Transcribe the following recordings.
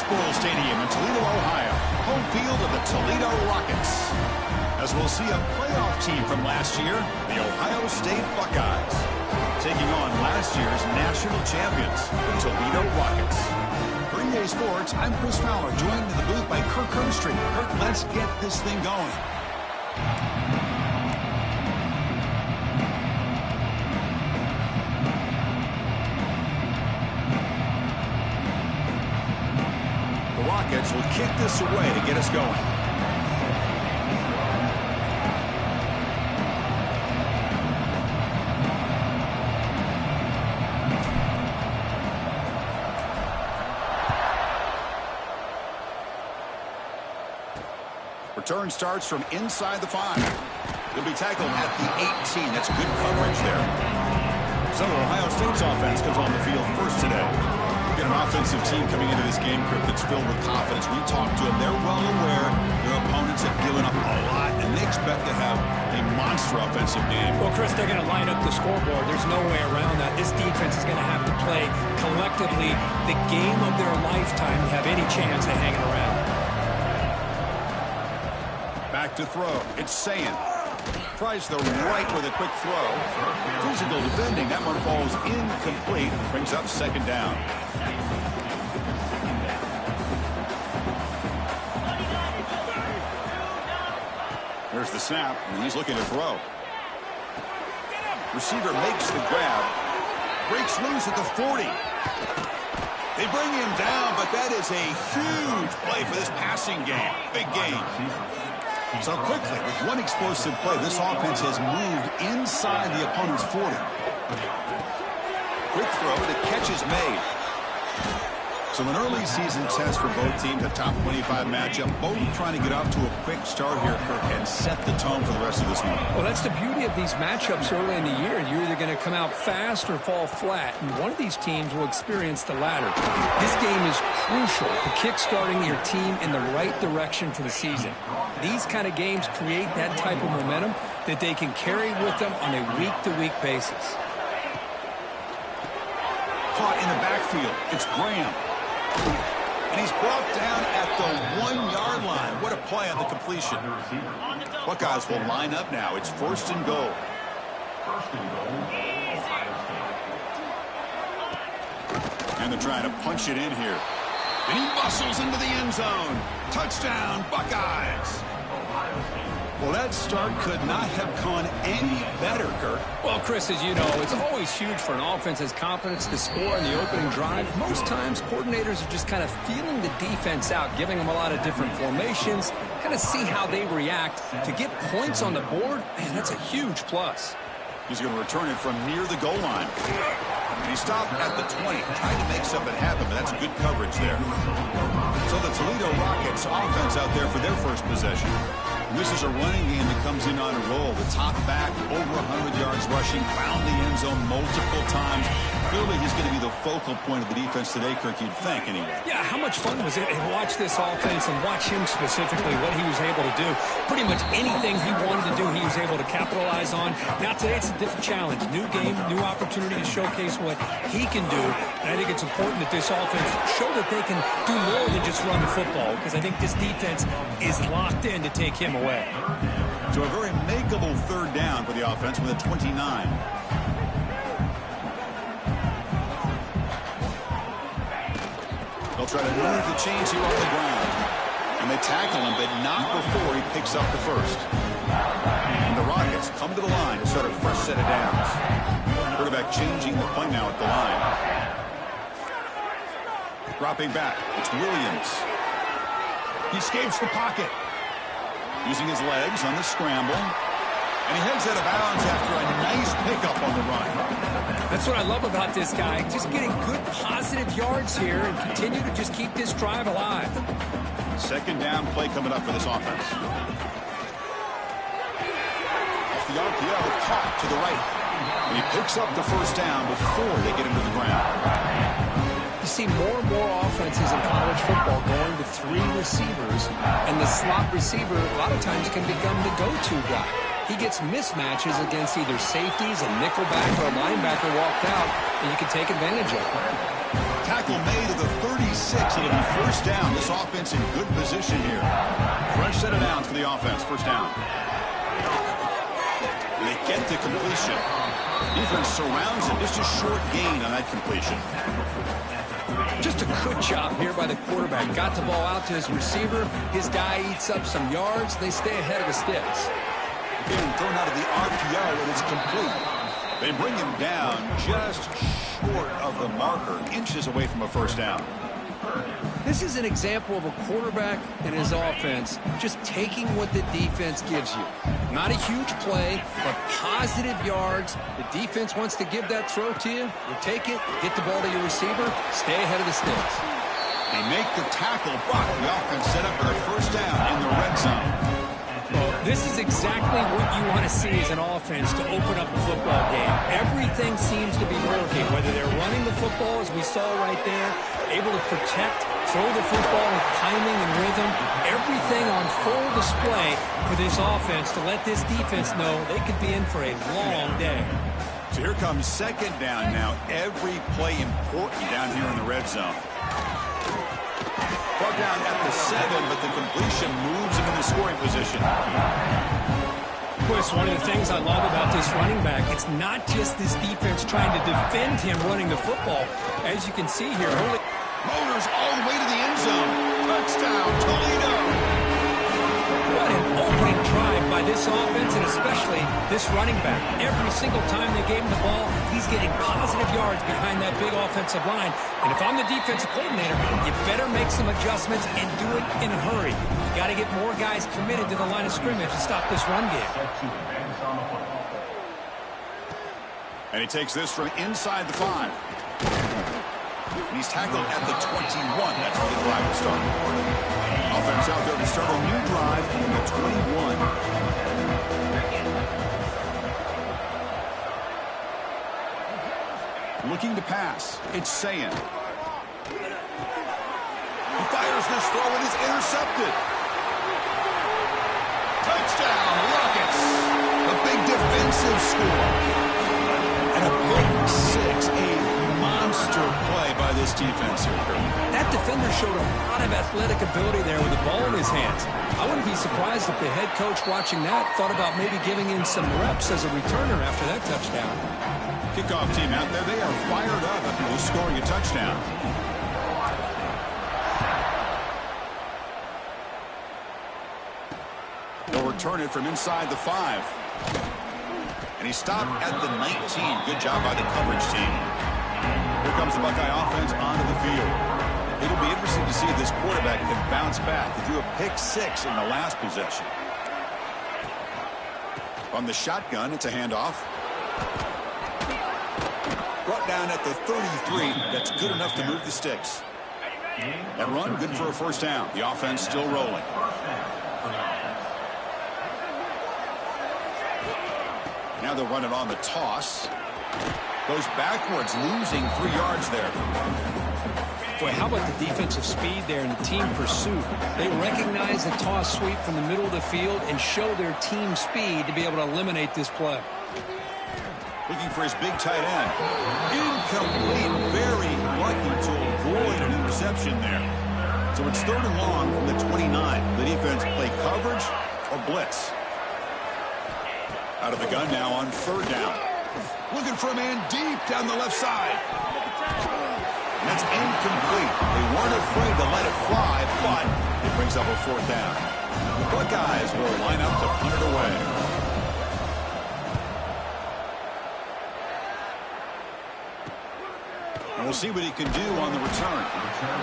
Bowl Stadium in Toledo, Ohio, home field of the Toledo Rockets. As we'll see a playoff team from last year, the Ohio State Buckeyes, taking on last year's national champions, the Toledo Rockets. For EA Sports, I'm Chris Fowler, joined in the booth by Kirk Herbstreit. Kirk, let's get this thing going. Rockets will kick this away to get us going. Return starts from inside the 5. He'll be tackled at the 18. That's good coverage there. So Ohio State's offense comes on the field first today. An offensive team coming into this game, Kirk, that's filled with confidence. We talked to them. They're well aware their opponents have given up a lot, and they expect to have a monster offensive game. Well, Chris, they're going to line up the scoreboard. There's no way around that. This defense is going to have to play collectively the game of their lifetime to have any chance of hanging around. Back to throw. It's Sayin. Tries the right with a quick throw. Physical defending. That one falls incomplete. Brings up second down. There's the snap, and he's looking to throw. Receiver makes the grab. Breaks loose at the 40. They bring him down, but that is a huge play for this passing game. Big game. So quickly, with one explosive play, this offense has moved inside the opponent's 40. Quick throw, the catch is made. So an early season test for both teams, a top 25 matchup. Both trying to get off to a quick start here, Kirk, and set the tone for the rest of this one. Well, that's the beauty of these matchups early in the year. You're either going to come out fast or fall flat, and one of these teams will experience the latter. This game is crucial to kick-starting your team in the right direction for the season. These kind of games create that type of momentum that they can carry with them on a week-to-week basis. Caught in the backfield. It's Graham. And he's brought down at the 1-yard line. What a play on the completion. Buckeyes will line up now. It's first and goal. And they're trying to punch it in here. And he muscles into the end zone. Touchdown, Buckeyes. Well, that start could not have gone any better, Kirk. Well, Chris, as you know, it's always huge for an offense's confidence to score in the opening drive. Most times, coordinators are just kind of feeling the defense out, giving them a lot of different formations, kind of see how they react. To get points on the board, man, that's a huge plus. He's going to return it from near the goal line. And he stopped at the 20, trying to make something happen, but that's good coverage there. So the Toledo Rockets offense out there for their first possession. And this is a running game that comes in on a roll. The top back, over 100 yards rushing, found the end zone multiple times. Clearly, he's going to be the focal point of the defense today, Kirk, you'd think, anyway. Yeah, how much fun was it to watch this offense and watch him specifically, what he was able to do. Pretty much anything he wanted to do, he was able to capitalize on. Now, today, it's a different challenge. New game, new opportunity to showcase what he can do. And I think it's important that this offense show that they can do more than just run the football, because I think this defense is locked in to take him away. So a very makeable third down for the offense with a 29. They'll try to move the chains here on the ground. And they tackle him, but not before he picks up the first. And the Rockets come to the line to start a fresh set of downs. Quarterback changing the play now at the line. Dropping back, it's Williams. He escapes the pocket. Using his legs on the scramble. And he heads out of bounds after a nice pickup on the run. That's what I love about this guy. Just getting good positive yards here and continue to just keep this drive alive. Second down play coming up for this offense. Off the RPO, caught to the right. And he picks up the first down before they get him to the ground. You see more and more offenses in college football going to 3 receivers, and the slot receiver a lot of times can become the go-to guy. He gets mismatches against either safeties, a nickelback, or a linebacker walked out, and you can take advantage of it. Tackle made at the 36. 6. It'll be first down. This offense in good position here. Fresh set of downs for the offense. First down. They get the completion. Defense surrounds it. Just a short gain on that completion. Just a good job here by the quarterback. Got the ball out to his receiver. His guy eats up some yards. They stay ahead of the sticks. Being thrown out of the RPO, and it's complete. They bring him down just short of the marker, inches away from a first down. This is an example of a quarterback and his offense just taking what the defense gives you. Not a huge play, but positive yards. The defense wants to give that throw to you. You take it, get the ball to your receiver, stay ahead of the sticks. They make the tackle, but the offense set up for the first down in the red zone. Well, this is exactly what you want to see as an offense to open up a football game. Everything seems to be working, whether they're running the football, as we saw right there, able to protect, throw the football with timing and rhythm, everything on full display for this offense to let this defense know they could be in for a long day. So here comes second down now. Every play important down here in the red zone. Brought down at the 7, but the completion moves him into scoring position. Chris, one of the things I love about this running back, it's not just this defense trying to defend him running the football. As you can see here, Motors all the way to the end zone. Touchdown, Toledo. What an opening drive by this offense, and especially this running back. Every single time they gave him the ball, he's getting positive yards behind that big offensive line. And if I'm the defensive coordinator, you better make some adjustments and do it in a hurry. You got to get more guys committed to the line of scrimmage to stop this run game. And he takes this from inside the 5. He's tackled at the 21. That's where the drive will start. Offense out there to start a new drive in the 21. Looking to pass. It's Sayin. He fires this throw and is intercepted. Touchdown, Rockets. A big defensive score. And a big 6, a monster play by this defense here. That defender showed a lot of athletic ability there with the ball in his hands. I wouldn't be surprised if the head coach watching that thought about maybe giving him some reps as a returner after that touchdown. Kickoff team out there, they are fired up after just scoring a touchdown. They'll return it from inside the 5. And he stopped at the 19. Good job by the coverage team. Here comes the Buckeye offense onto the field. It'll be interesting to see if this quarterback can bounce back. He threw a pick 6 in the last possession. On the shotgun, it's a handoff. Brought down at the 33. That's good enough to move the sticks. That run, good for a first down. The offense still rolling. Now they'll run it on the toss. Goes backwards, losing 3 yards there. Boy, how about the defensive speed there and the team pursuit? They recognize the toss sweep from the middle of the field and show their team speed to be able to eliminate this play. Looking for his big tight end. Incomplete. Very lucky to avoid an interception there. So it's 3rd and long from the 29. The defense play coverage or blitz. Out of the gun now on 3rd down. Looking for a man deep down the left side. And that's incomplete. They weren't afraid to let it fly, but it brings up a 4th down. The Buckeyes will line up to punt it away. And we'll see what he can do on the return.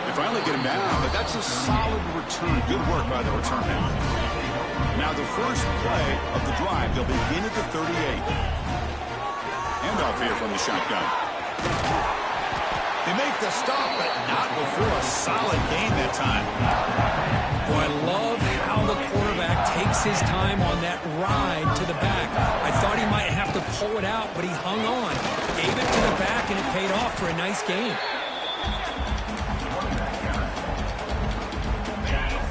They finally get him down, but that's a solid return. Good work by the return man. Now the first play of the drive, they'll begin at the 38. Handoff here from the shotgun. They make the stop, but not before a solid gain that time. Boy, I love how the quarterback takes his time on that ride to the back. I thought he might have to pull it out, but he hung on. Gave it to the back, and it paid off for a nice gain.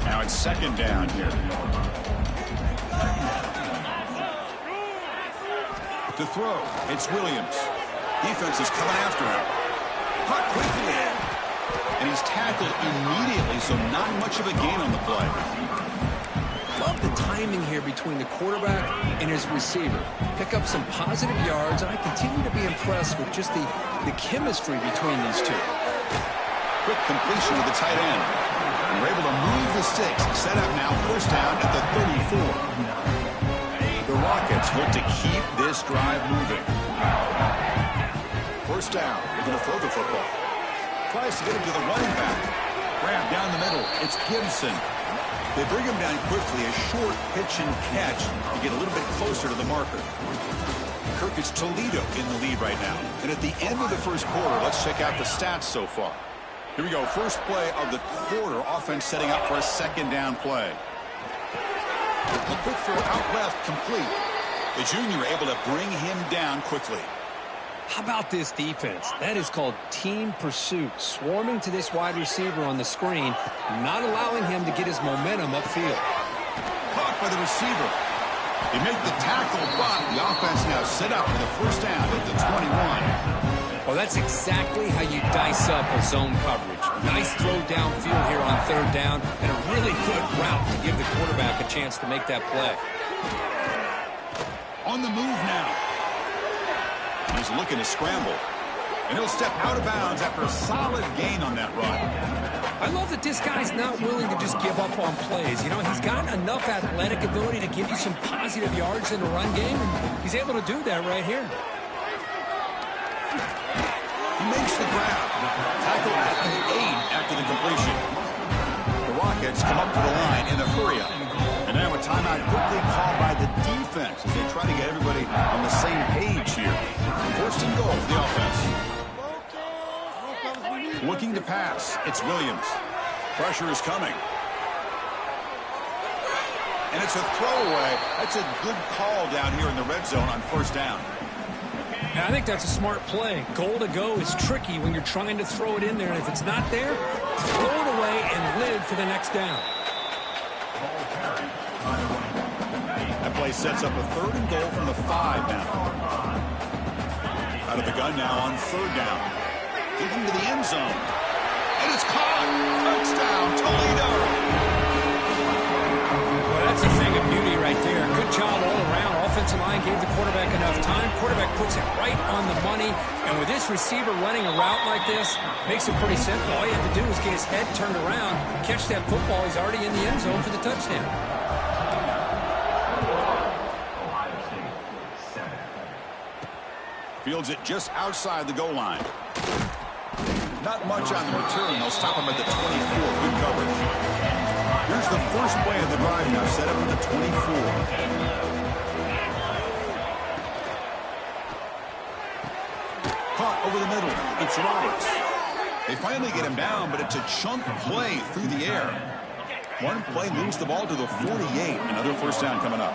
Now it's 2nd down here. To throw, it's Williams. Defense is coming after him. Caught quickly. And he's tackled immediately, so not much of a gain on the play. Love the timing here between the quarterback and his receiver. Pick up some positive yards, and I continue to be impressed with just the chemistry between these two. Quick completion to the tight end. And we're able to move the sticks. Set up now, first down at the 34. The Rockets look to keep this drive moving. First down. They're going to throw the football. Tries to get him to the running back. Grab down the middle. It's Gibson. They bring him down quickly, a short pitch and catch to get a little bit closer to the marker. Kirk, it's Toledo in the lead right now. And at the end of the first quarter, let's check out the stats so far. Here we go. First play of the quarter. Offense setting up for a second down play. A quick throw out left, complete. The junior able to bring him down quickly. How about this defense? That is called team pursuit. Swarming to this wide receiver on the screen, not allowing him to get his momentum upfield. Caught by the receiver. They make the tackle, but the offense now set up for the first down at the 21. Well, that's exactly how you dice up a zone coverage. Nice throw downfield here on third down, and a really good route to give the quarterback a chance to make that play. On the move now. He's looking to scramble. And he'll step out of bounds after a solid gain on that run. I love that this guy's not willing to just give up on plays. You know, he's got enough athletic ability to give you some positive yards in the run game, and he's able to do that right here. He makes the grab. Tackle at the 8 after the completion. The Rockets come up to the line in a hurry-up. And now a timeout quickly called by the defense as they try to get everybody on the same page here. First and goal for the offense. Looking to pass. It's Williams. Pressure is coming. And it's a throwaway. That's a good call down here in the red zone on first down. Now, I think that's a smart play. Goal to go is tricky when you're trying to throw it in there. And if it's not there, throw it away and live for the next down. That play sets up a third and goal from the 5 now. Out of the gun now on third down. Getting to the end zone. And it's caught. Touchdown, Toledo. Well, that's a thing of beauty right there. Good job all around. Offensive line gave the quarterback enough time. Quarterback puts it right on the money. And with this receiver running a route like this, makes it pretty simple. All you have to do is get his head turned around, catch that football. He's already in the end zone for the touchdown. Fields it just outside the goal line. Not much on the return. They'll stop him at the 24. Good coverage. Here's the first play of the drive now. Set up at the 24. Caught over the middle. It's Roberts. They finally get him down, but it's a chunk play through the air. One play moves the ball to the 48. Another first down coming up.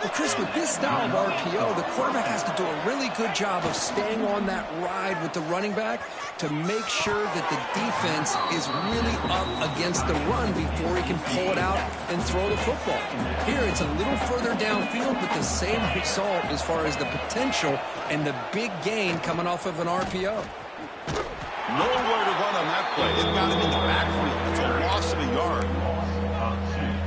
Well, Chris, with this style of RPO, the quarterback has to do a really good job of staying on that ride with the running back to make sure that the defense is really up against the run before he can pull it out and throw the football. Here, it's a little further downfield, but the same result as far as the potential and the big gain coming off of an RPO. Nowhere to run on that play. They've got him in the backfield. It's a loss of a yard.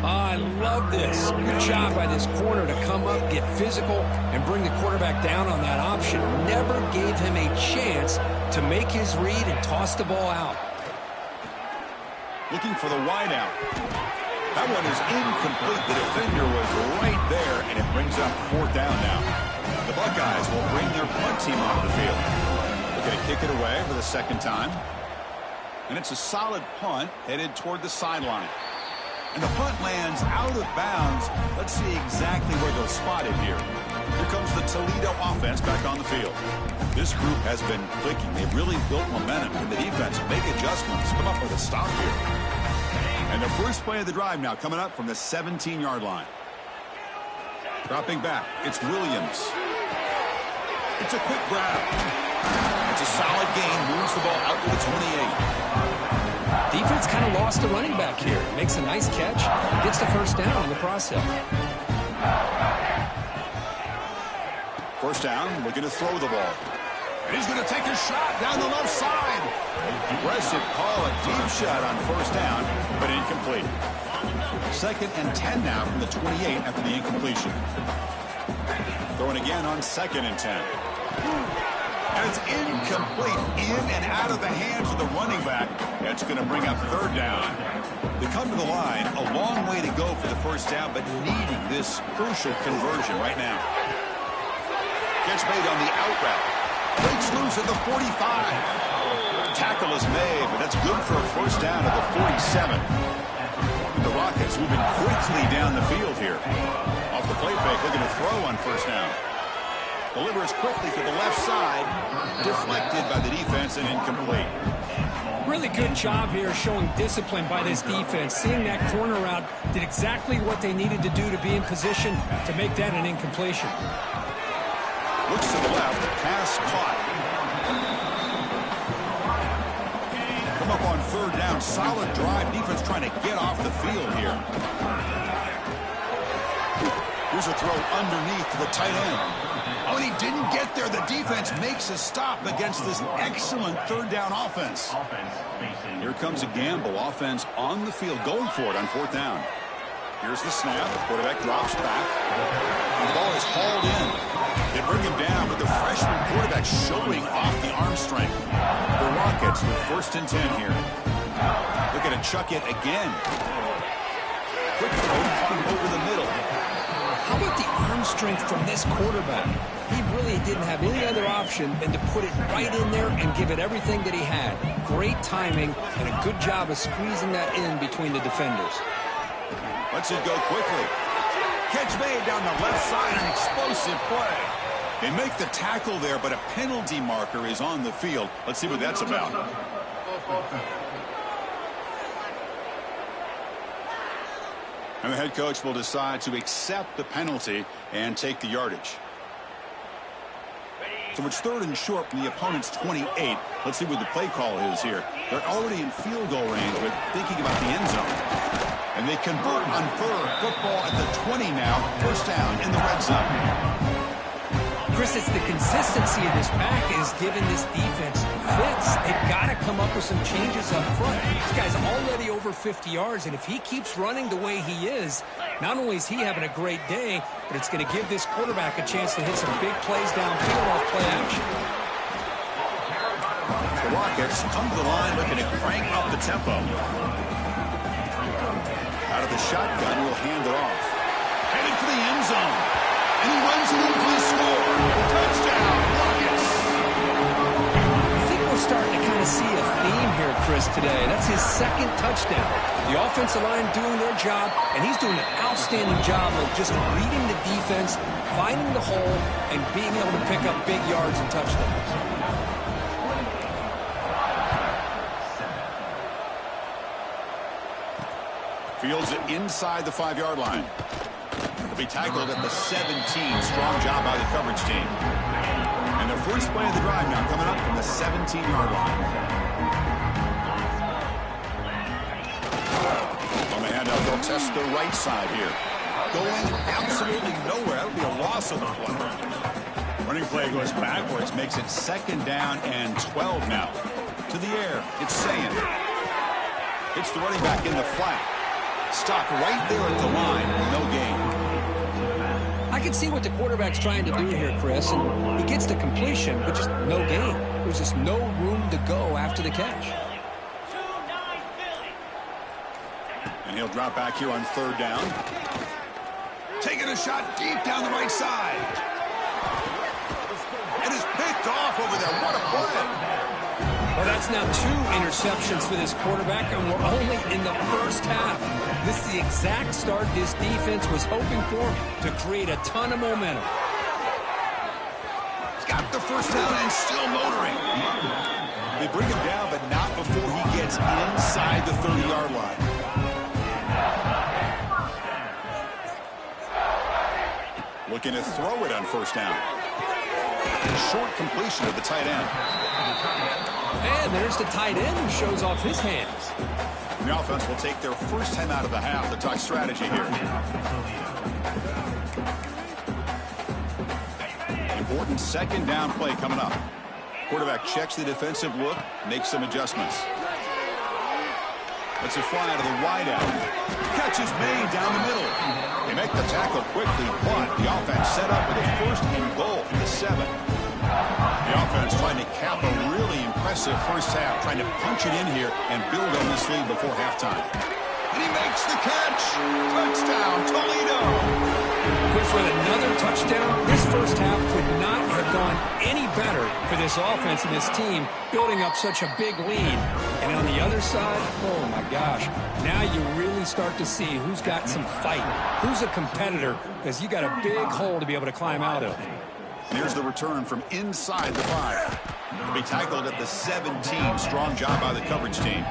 I love this. Good job by this corner to come up, get physical, and bring the quarterback down on that option. Never gave him a chance to make his read and toss the ball out. Looking for the wideout. That one is incomplete. The defender was right there, and it brings up fourth down now. The Buckeyes will bring their punt team onto the field. They're going to kick it away for the second time. And it's a solid punt headed toward the sideline. And the punt lands out of bounds. Let's see exactly where they'll spot it here. Here comes the Toledo offense back on the field. This group has been clicking. They've really built momentum. And the defense make adjustments. Come up with a stop here. And the first play of the drive now coming up from the 17-yard line. Dropping back. It's Williams. It's a quick grab. It's a solid gain. Moves the ball out to the 28. Defense kind of lost the running back here. Makes a nice catch. Gets the first down in the process. First down, looking to throw the ball. And he's going to take a shot down the left side. Aggressive call, a deep shot on first down, but incomplete. 2nd and 10 now from the 28 after the incompletion. Throwing again on 2nd and 10. And it's incomplete, in and out of the hands of the running back. That's going to bring up 3rd down. They come to the line, a long way to go for the first down, but needing this crucial conversion right now. Catch made on the out route. Breaks loose at the 45. Tackle is made, but that's good for a first down at the 47. The Rockets moving quickly down the field here. Off the play fake, looking to throw on first down. Delivers quickly to the left side. Deflected by the defense and incomplete. Really good job here showing discipline by this defense. Seeing that corner route, did exactly what they needed to do to be in position to make that an incompletion. Looks to the left. Pass caught. Come up on 3rd down. Solid drive. Defense trying to get off the field here. Here's a throw underneath to the tight end. Oh, and he didn't get there. The defense makes a stop against this excellent 3rd down offense. Here comes a gamble. Offense on the field, going for it on 4th down. Here's the snap. The quarterback drops back. The ball is hauled in. They bring him down, but the freshman quarterback showing off the arm strength. The Rockets with 1st and 10 here. Looking to chuck it again. Quick throw over the middle. How about the arm strength from this quarterback? He really didn't have any other option than to put it right in there and give it everything that he had. Great timing and a good job of squeezing that in between the defenders. Lets it go quickly. Catch made down the left side, an explosive play. They make the tackle there, but a penalty marker is on the field. Let's see what that's about. And the head coach will decide to accept the penalty and take the yardage. So it's 3rd and short from the opponent's 28. Let's see what the play call is here. They're already in field goal range, but thinking about the end zone. And they convert on 3rd. Football at the 20 now. First down in the red zone. Chris, it's the consistency of this pack is giving this defense fits. They've got to come up with some changes up front. This guy's already over 50 yards, and if he keeps running the way he is, not only is he having a great day, but it's going to give this quarterback a chance to hit some big plays downfield off play action. The Rockets come to the line looking to crank up the tempo. Out of the shotgun, he'll hand it off. Headed for the end zone. And he runs it in for the score. Touchdown, Rockets. I think we're starting to kind of see a theme here, Chris, today. That's his 2nd touchdown. The offensive line doing their job, and he's doing an outstanding job of just reading the defense, finding the hole, and being able to pick up big yards and touchdowns. Fields it inside the 5-yard line. He'll be tackled at the 17. Strong job by the coverage team. And the first play of the drive now coming up from the 17-yard line. On the handout, they'll test the right side here. Going absolutely nowhere. That'll be a loss of the play. Running play goes backwards, makes it 2nd down and 12 now. To the air, it's Sayin. It's the running back in the flat. Stopped right there at the line. No gain. I can see what the quarterback's trying to do here, Chris, and he gets the completion, but just no gain. There's just no room to go after the catch. And he'll drop back here on 3rd down. Taking a shot deep down the right side. It is picked off over there. What a play. Well, that's now 2 interceptions for this quarterback, and we're only in the first half. This is the exact start this defense was hoping for to create a ton of momentum. He's got the first down and still motoring. They bring him down, but not before he gets inside the 30-yard line. Looking to throw it on first down. Short completion of the tight end. And there's the tight end who shows off his hands. The offense will take their first time out of the half to talk strategy here. Important 2nd down play coming up. Quarterback checks the defensive look, makes some adjustments. Let's it fly out of the wideout. Catch is made down the middle. They make the tackle quickly, but the offense set up with a 1st and goal from the 7. The offense trying to cap a really impressive first half, trying to punch it in here and build on this lead before halftime. And he makes the catch. Touchdown, Toledo. Chris, with another touchdown, this first half could not have gone any better for this offense and this team, building up such a big lead. And on the other side, oh my gosh, now you really start to see who's got some fight, who's a competitor, because you got a big hole to be able to climb out of. And here's the return from inside the 5. He'll be tackled at the 17. Strong job by the coverage team.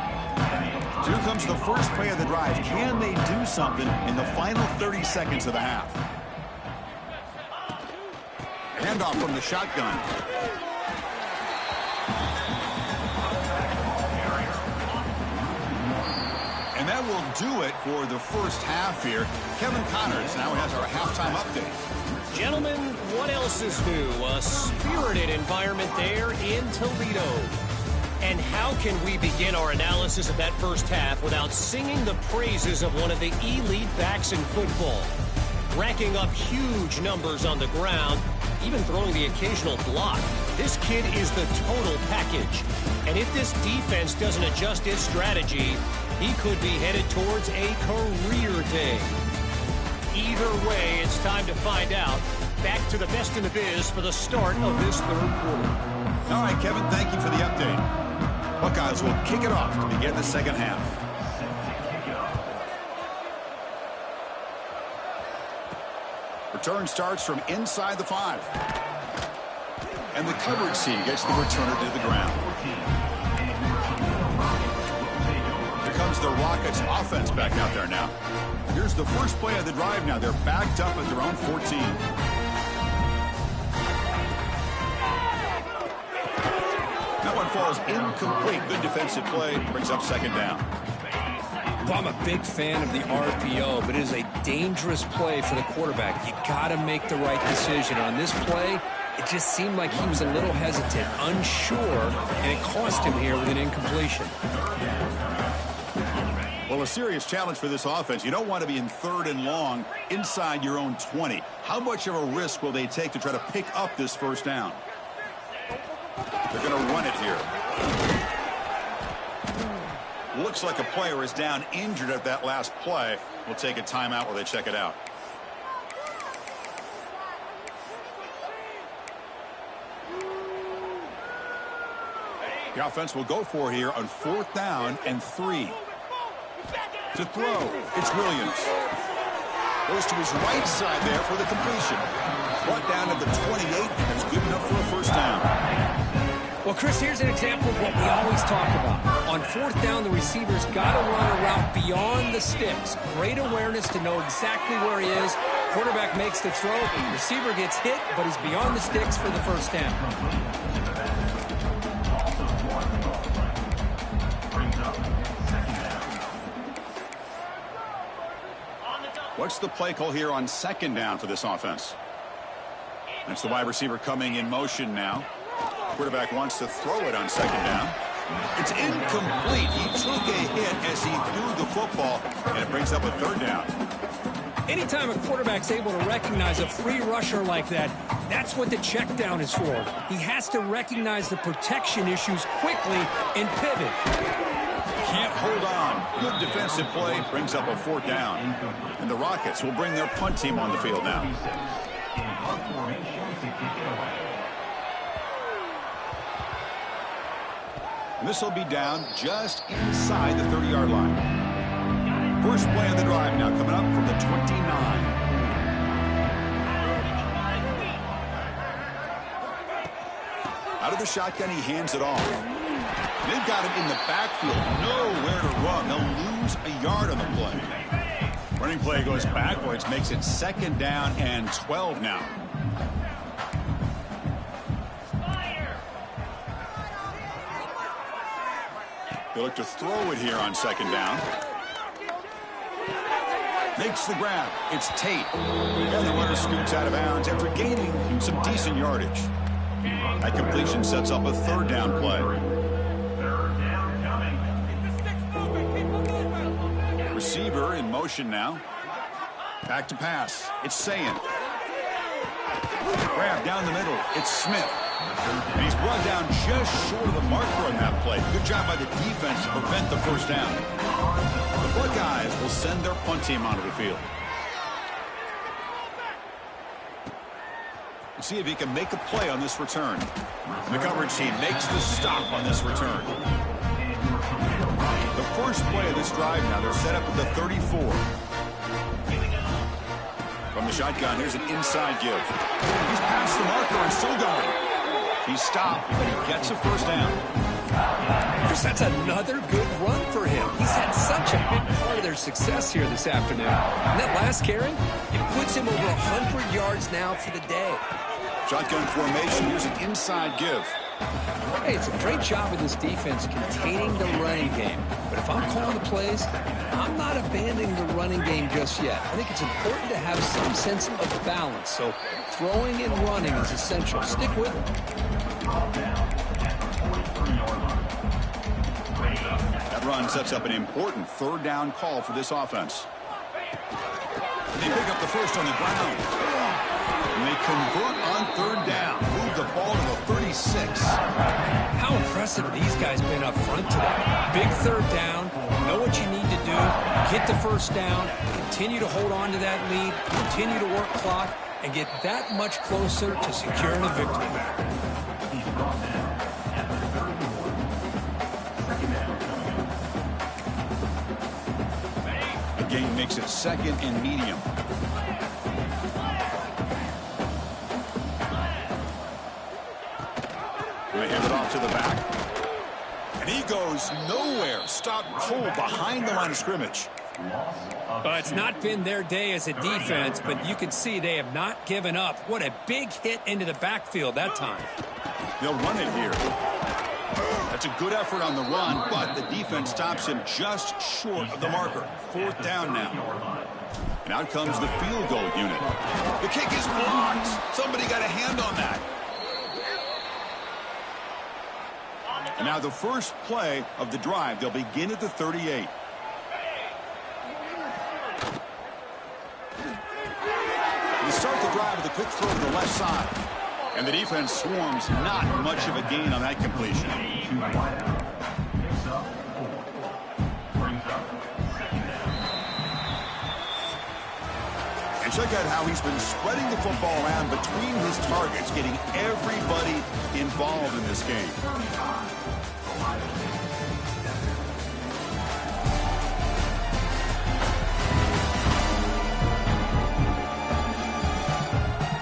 So here comes the first play of the drive. Can they do something in the final 30 seconds of the half? Handoff from the shotgun. And that will do it for the first half here. Kevin Connors now has our halftime update. Gentlemen, what else is new? A spirited environment there in Toledo. And how can we begin our analysis of that first half without singing the praises of one of the elite backs in football? Racking up huge numbers on the ground, even throwing the occasional block. This kid is the total package. And if this defense doesn't adjust its strategy, he could be headed towards a career day. Either way, it's time to find out. Back to the best in the biz for the start of this third quarter. All right, Kevin, thank you for the update. Buckeyes will kick it off to begin the second half. Return starts from inside the 5. And the coverage team gets the returner to the ground. Here comes the Rockets offense back out there now. Here's the first play of the drive now. They're backed up at their own 14. That one falls incomplete. Good defensive play. Brings up second down. Well, I'm a big fan of the RPO, but it is a dangerous play for the quarterback. You got to make the right decision. On this play, it just seemed like he was a little hesitant, unsure, and it cost him here with an incompletion. Well, a serious challenge for this offense. You don't want to be in 3rd and long inside your own 20. How much of a risk will they take to try to pick up this first down? They're going to run it here. Looks like a player is down injured at that last play. We'll take a timeout while they check it out. The offense will go for here on 4th down and 3. To throw, it's Williams. Goes to his right side there for the completion. Brought down at the 28, and it's good enough for a first down. Well, Chris, here's an example of what we always talk about. On 4th down, the receiver's got to run a route beyond the sticks. Great awareness to know exactly where he is. Quarterback makes the throw. The receiver gets hit, but is beyond the sticks for the first down. What's the play call here on 2nd down for this offense? That's the wide receiver coming in motion now. Quarterback wants to throw it on 2nd down. It's incomplete. He took a hit as he threw the football, and it brings up a 3rd down. Anytime a quarterback's able to recognize a free rusher like that, that's what the check down is for. He has to recognize the protection issues quickly and pivot. Can't hold on. Good defensive play brings up a 4th down. And the Rockets will bring their punt team on the field now. This will be down just inside the 30-yard line. First play of the drive now coming up from the 29. Out of the shotgun, he hands it off. They've got him in the backfield. Nowhere to run. They'll lose a yard on the play. Running play goes backwards, makes it 2nd down and 12 now. They look to throw it here on 2nd down. Makes the grab. It's Tate. And the runner scoots out of bounds after gaining some decent yardage. That completion sets up a third down play. Receiver in motion now. Back to pass. It's Sayin. Grab down the middle. It's Smith. And he's brought down just short of the marker on that play. Good job by the defense to prevent the first down. The Buckeyes will send their punt team onto the field. Let's see if he can make a play on this return. The coverage team makes the stop on this return. The first play of this drive now, they're set up at the 34. From the shotgun, here's an inside give. He's past the marker and still going. He's stopped, but he gets a first down. Chris, that's another good run for him. He's had such a big part of their success here this afternoon. And that last carry, it puts him over 100 yards now for the day. Shotgun formation, here's an inside give. Hey, it's a great job of this defense containing the running game. But if I'm calling the plays, I'm not abandoning the running game just yet. I think it's important to have some sense of balance. So throwing and running is essential. Stick with it. That run sets up an important third down call for this offense. They pick up the first on the ground. And they convert on third down. Move the ball to the 36. How impressive have these guys been up front today? Big third down. Know what you need to do. Get the first down. Continue to hold on to that lead. Continue to work clock. And get that much closer to securing a victory. The game makes it second and medium. They hand it off to the back. And he goes nowhere. Stop cold behind the line of scrimmage. It's not been their day as a defense, but you can see they have not given up. What a big hit into the backfield that time. They'll run it here. That's a good effort on the run, but the defense stops him just short of the marker. Fourth down now. And out comes the field goal unit. The kick is blocked. Somebody got a hand on that. And now the first play of the drive. They'll begin at the 38. They start the drive with a quick throw to the left side. And the defense swarms, not much of a gain on that completion. And check out how he's been spreading the football around between his targets, getting everybody involved in this game.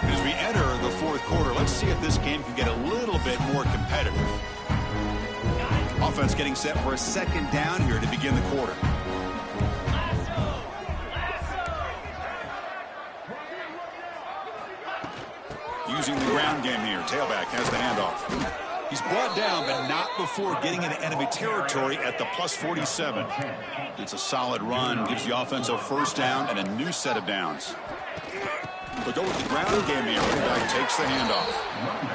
As we enter the fourth quarter, let's see if this game can get a little bit more competitive. Offense getting set for a second down here to begin the quarter. Using the ground game here. Tailback has the handoff. He's brought down, but not before getting into enemy territory at the plus 47. It's a solid run. Gives the offense a first down and a new set of downs. But go with the ground game here. Running back takes the handoff.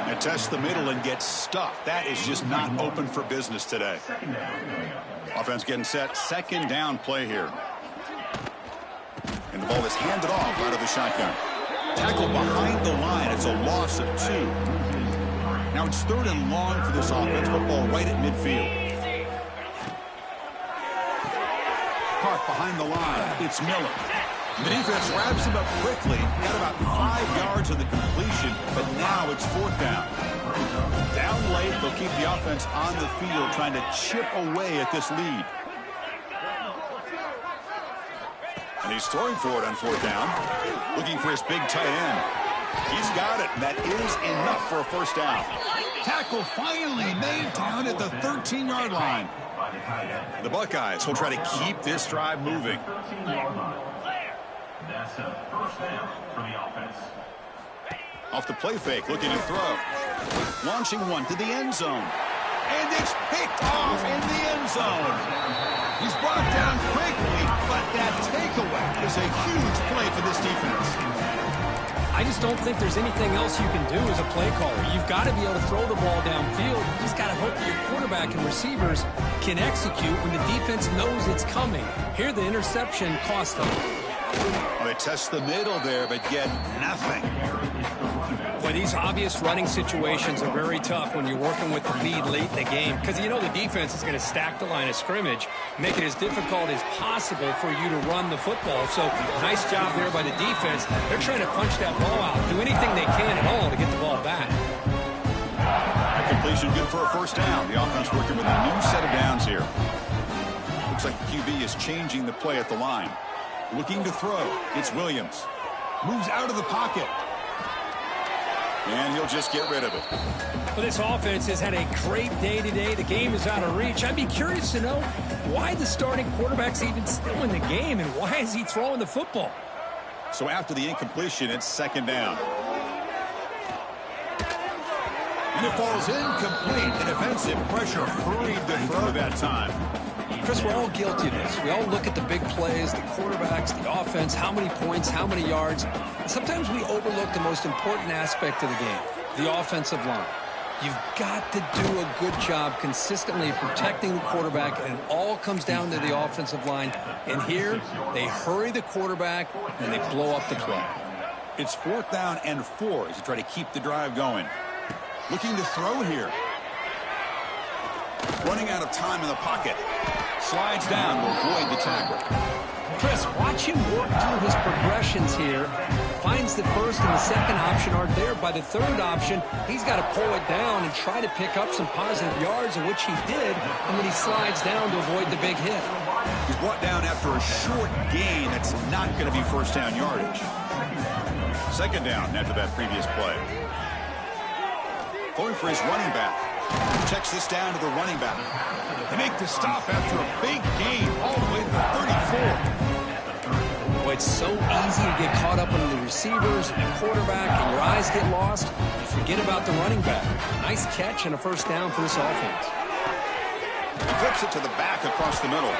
And tests the middle and gets stuffed. That is just not open for business today. Offense getting set. Second down play here. And the ball is handed off out of the shotgun. Tackle behind the line. It's a loss of 2. Now it's third and long for this offense. Football right at midfield. Park behind the line. It's Miller. The defense wraps him up quickly. Got about 5 yards on the completion, but now it's fourth down. Down late, they'll keep the offense on the field trying to chip away at this lead. And he's throwing for it on fourth down. Looking for his big tight end. He's got it. That is enough for a first down. Tackle finally made down at the 13-yard line. The Buckeyes will try to keep this drive moving. That's a first down for the offense. Off the play fake, looking to throw. Launching one to the end zone. And it's picked off in the end zone. He's brought down quickly, but that takeaway is a huge play for this defense. I just don't think there's anything else you can do as a play caller. You've got to be able to throw the ball downfield. You just got to hope that your quarterback and receivers can execute when the defense knows it's coming. Here, the interception cost them. Well, they test the middle there, but get nothing. Well, these obvious running situations are very tough when you're working with the lead late in the game because you know the defense is going to stack the line of scrimmage, make it as difficult as possible for you to run the football. So nice job there by the defense. They're trying to punch that ball out, do anything they can at all to get the ball back. A completion good for a first down. The offense working with a new set of downs here. Looks like the QB is changing the play at the line. Looking to throw. It's Williams. Moves out of the pocket. And he'll just get rid of it. Well, this offense has had a great day today. The game is out of reach. I'd be curious to know why the starting quarterback's even still in the game and why is he throwing the football? So after the incompletion, it's second down. And it falls incomplete. The defensive pressure hurried the throw that time. Chris, we're all guilty of this. We all look at the big plays, the quarterbacks, the offense, how many points, how many yards. Sometimes we overlook the most important aspect of the game, the offensive line. You've got to do a good job consistently protecting the quarterback, and it all comes down to the offensive line. And here, they hurry the quarterback, and they blow up the play. It's 4th down and 4 as you try to keep the drive going. Looking to throw here. Running out of time in the pocket. Slides down to avoid the tackle. Chris, watch him work through his progressions here. Finds the first and the second option aren't there. By the third option, he's got to pull it down and try to pick up some positive yards, of which he did, and then he slides down to avoid the big hit. He's brought down after a short gain that's not going to be first down yardage. Second down after that previous play. Going for his running back. Checks this down to the running back. They make the stop after a big gain all the way to the 34. Well, it's so easy to get caught up on the receivers and the quarterback, and your eyes get lost. You forget about the running back. Nice catch and a first down for this offense. He flips it to the back across the middle.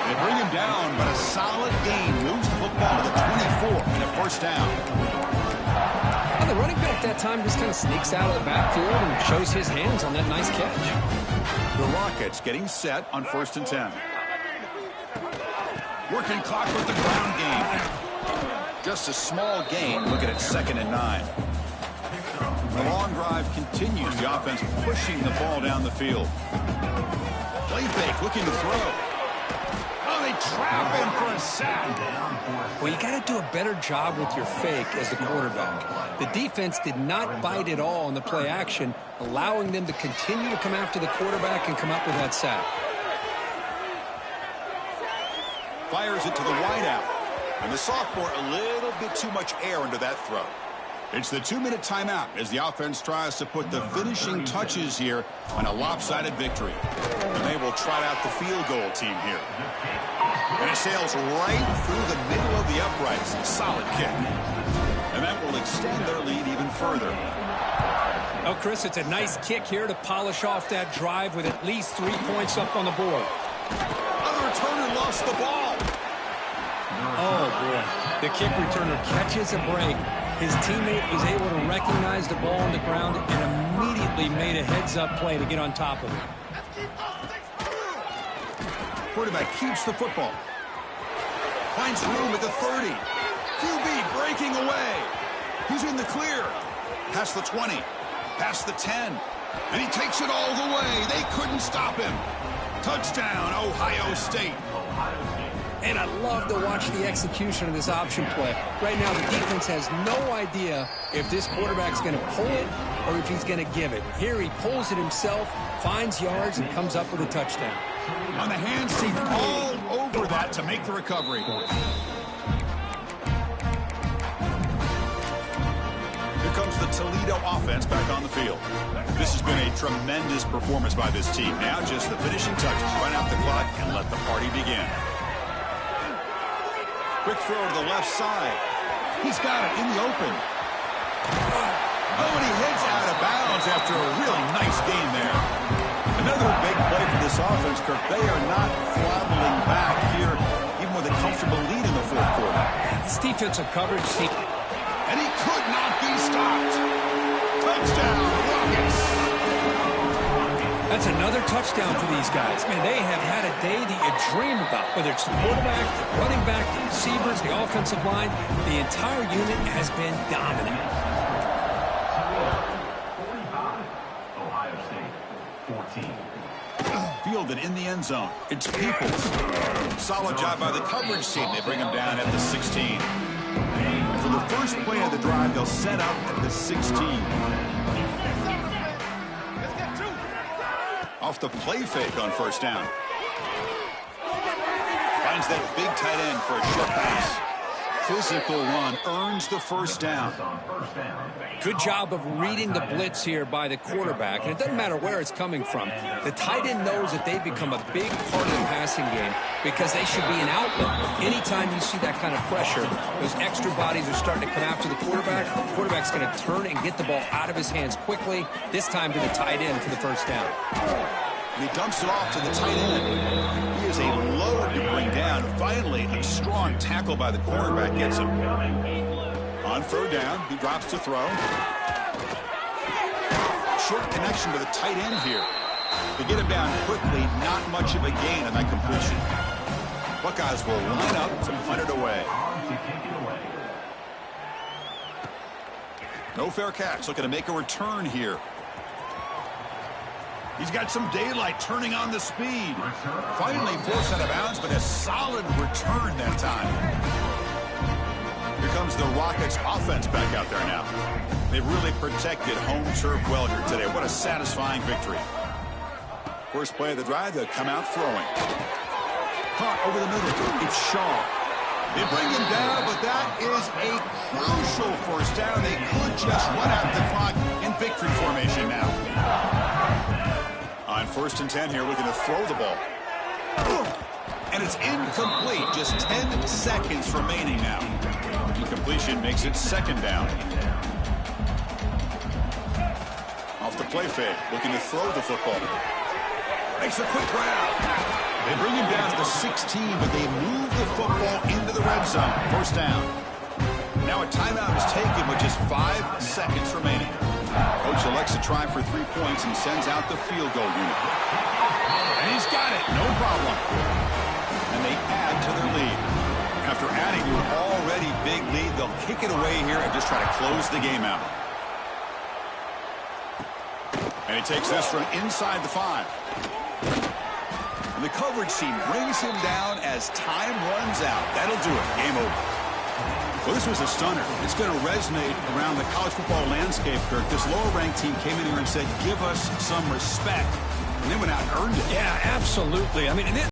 They bring him down, but a solid gain moves the football to the 24 and a first down. And the running back that time just kind of sneaks out of the backfield and shows his hands on that nice catch. The Rockets getting set on 1st and 10. Working clock with the ground game. Just a small gain. Looking at 2nd and 9. The long drive continues. The offense pushing the ball down the field. Play fake, looking to throw. Oh, they trap him for a sack. Well, you got to do a better job with your fake as the quarterback. The defense did not bite at all on the play action, allowing them to continue to come after the quarterback and come up with that sack. Fires it to the wideout. And the sophomore, a little bit too much air under that throw. It's the 2-minute timeout as the offense tries to put the finishing touches here on a lopsided victory. And they will try out the field goal team here. And it sails right through the middle of the uprights. Solid kick. And that will extend their lead even further. Oh, Chris, it's a nice kick here to polish off that drive with at least 3 points up on the board. Other returner lost the ball. Oh, boy. The kick returner catches a break. His teammate was able to recognize the ball on the ground and immediately made a heads-up play to get on top of it. Quarterback keeps the football. Finds room at the 30. QB breaking away. He's in the clear. Past the 20. Past the 10. And he takes it all the way. They couldn't stop him. Touchdown, Ohio State. And I love to watch the execution of this option play. Right now, the defense has no idea if this quarterback's going to pull it or if he's going to give it. Here he pulls it himself, finds yards, and comes up with a touchdown. On the hand seat all over that to make the recovery. Here comes the Toledo offense back on the field. This has been a tremendous performance by this team. Now just the finishing touches. Run out the clock and let the party begin. Quick throw to the left side. He's got it in the open. Oh, and he heads out of bounds after a really nice game there. Another big play for this offense, Kirk. They are not floundering back here, even with a comfortable lead in the 4th quarter. This defensive coverage team. And he could not be stopped. Touchdown, Rockets. That's another touchdown for these guys. Man, they have had a day that you dream about. Whether it's the quarterback, the running back, the receivers, the offensive line, the entire unit has been dominant. 45, Ohio State, 14. Fielded in the end zone. It's Peoples. Solid job by the coverage team. They bring him down at the 16. For the first play of the drive, they'll set up at the 16. Off the play fake on first down. Finds that big tight end for a short pass. Physical run earns the first down. Good job of reading the blitz here by the quarterback. And it doesn't matter where it's coming from. The tight end knows that they've become a big part of the passing game because they should be an outlet. Anytime you see that kind of pressure, those extra bodies are starting to come after the quarterback. The quarterback's going to turn and get the ball out of his hands quickly, this time to the tight end for the first down. And he dumps it off to the tight end. He is a load to bring down. Finally, a strong tackle by the quarterback gets him. On third down, he drops to throw. Short connection to the tight end here. To get him down quickly, not much of a gain on that completion. Buckeyes will line up to punt it away. No fair catch. Looking to make a return here. He's got some daylight turning on the speed. Finally forced out of bounds, but a solid return that time. Here comes the Rockets offense back out there now. They've really protected home turf well here today. What a satisfying victory. First play of the drive, they'll come out throwing. Caught over the middle. It's Shaw. They bring him down, but that is a crucial first down. They could just run out the clock in victory formation now. On first and 10 here, looking to throw the ball. And it's incomplete. Just 10 seconds remaining now. Incompletion makes it second down. Off the play fake, looking to throw the football. Makes a quick grab. They bring him down to the 16, but they move the football into the red zone. First down. Now a timeout is taken with just 5 seconds remaining. Coach elects to try for 3 points and sends out the field goal unit. And he's got it, no problem. And they add to their lead. After adding to an already big lead, they'll kick it away here and just try to close the game out. And he takes this from inside the 5. And the coverage team brings him down as time runs out. That'll do it. Game over. Well, this was a stunner. It's going to resonate around the college football landscape, Kirk. This lower-ranked team came in here and said, give us some respect. And they went out and earned it. Yeah, absolutely. I mean,